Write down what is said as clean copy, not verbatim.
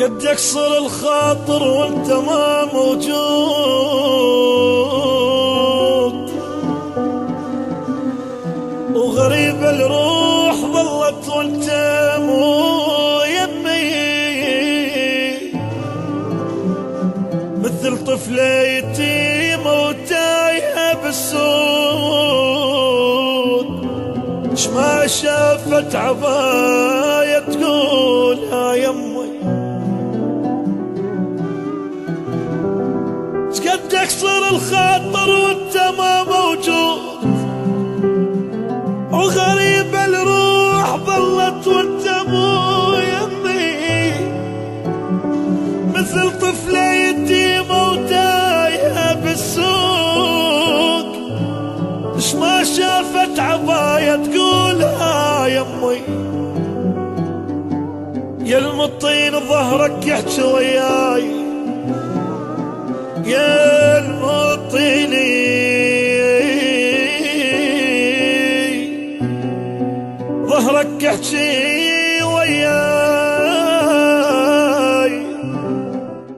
قد يكسر الخاطر وانت ما موجود، وغريب الروح ظلت وانت مو يمي، مثل طفلة يتيمة وتايهة بالسود، اش ما شافت عباية تقولها يمي. قد تكسر الخاطر وانت ما موجود، وغريب الروح ظلت وانت مو يمي، مثل طفلة يتيمة وتايهة بالسوق، اش ما شافت عباية تقولها يمي. يا المطين ظهرك يحكي وياي، يا المطيني ظهرك يحكي وياي،